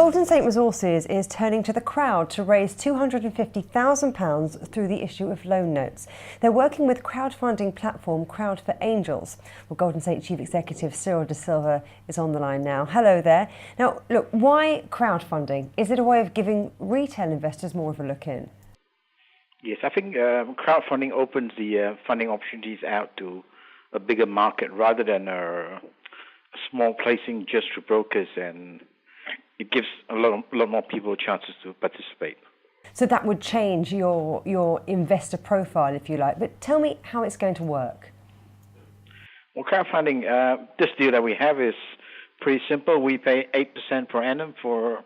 Golden Saint Resources is turning to the crowd to raise £250,000 through the issue of loan notes. They're working with crowdfunding platform Crowd for Angels. Well, Golden Saint Chief Executive Cyril D'Silva is on the line now. Hello there. Now, look, why crowdfunding? Is it a way of giving retail investors more of a look in? Yes, I think crowdfunding opens the funding opportunities out to a bigger market rather than a small placing just to brokers, and it gives a lot more people chances to participate. So that would change your investor profile, if you like. But tell me how it's going to work. Well, crowdfunding, this deal that we have is pretty simple. We pay 8% per annum for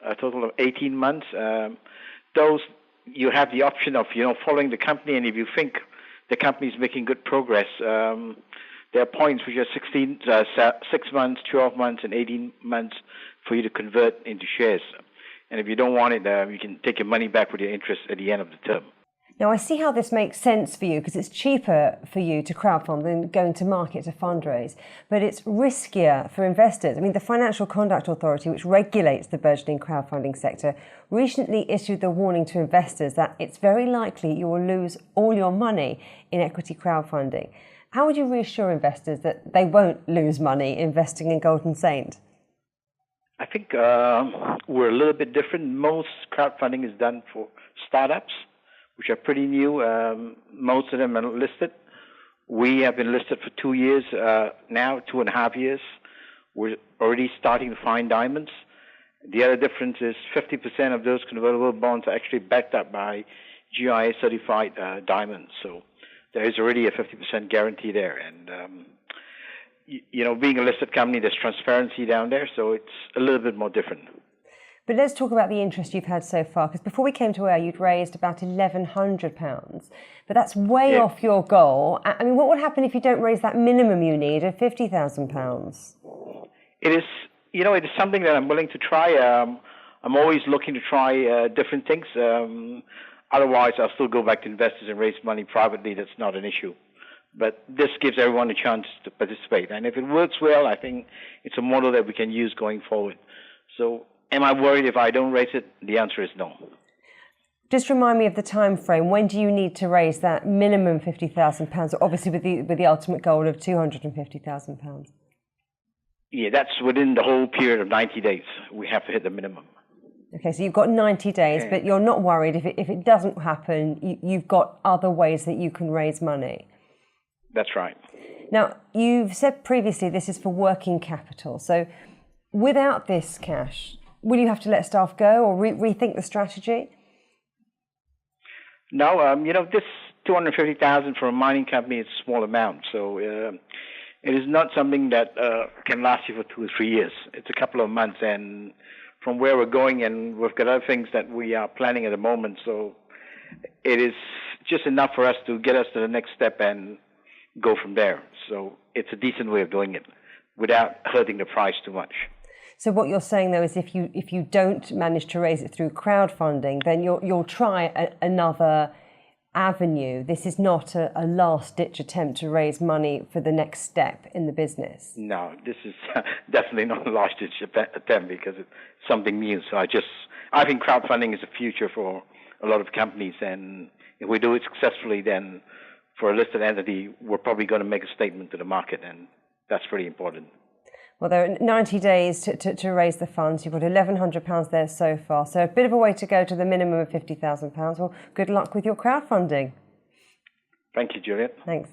a total of 18 months. Those you have the option of following the company, and if you think the company is making good progress, there are points which are 6 months, 12 months, and 18 months for you to convert into shares. And if you don't want it, you can take your money back with your interest at the end of the term. Now, I see how this makes sense for you because it's cheaper for you to crowdfund than going to market to fundraise, but it's riskier for investors. I mean, the Financial Conduct Authority, which regulates the burgeoning crowdfunding sector, recently issued the warning to investors that it's very likely you will lose all your money in equity crowdfunding. How would you reassure investors that they won't lose money investing in Golden Saint? I think we're a little bit different. Most crowdfunding is done for startups, which are pretty new. Most of them are listed. We have been listed for 2 years now, 2.5 years. We're already starting to find diamonds. The other difference is 50% of those convertible bonds are actually backed up by GIA certified diamonds. So there is already a 50% guarantee there. And being a listed company, there's transparency down there, so it's a little bit more different. But let's talk about the interest you've had so far, because before we came to air, you'd raised about £1,100, but that's way off your goal. I mean, what would happen if you don't raise that minimum you need of £50,000? It is, it is something that I'm willing to try. I'm always looking to try different things. Otherwise, I'll still go back to investors and raise money privately. That's not an issue. But this gives everyone a chance to participate. And if it works well, I think it's a model that we can use going forward. So am I worried if I don't raise it? The answer is no. Just remind me of the time frame. When do you need to raise that minimum £50,000, obviously with the ultimate goal of £250,000? Yeah, that's within the whole period of 90 days. We have to hit the minimum. Okay, so you've got 90 days, but you're not worried if it doesn't happen, you've got other ways that you can raise money. That's right. Now, you've said previously this is for working capital. So without this cash, will you have to let staff go or rethink the strategy? No, this $250,000 for a mining company is a small amount. So it is not something that can last you for 2 or 3 years. It's a couple of months, and from where we're going, and we've got other things that we are planning at the moment. So it is just enough for us to get us to the next step and go from there. So it's a decent way of doing it without hurting the price too much. So what you're saying, though, is if you don't manage to raise it through crowdfunding, then you'll try another avenue. This is not a last-ditch attempt to raise money for the next step in the business. No, this is definitely not a last-ditch attempt because it's something new. So I think crowdfunding is the future for a lot of companies, and if we do it successfully, then for a listed entity, we're probably going to make a statement to the market, and that's pretty important. Well, there are 90 days to raise the funds. You've got £1,100 there so far, so a bit of a way to go to the minimum of £50,000. Well, good luck with your crowdfunding. Thank you, Juliet. Thanks.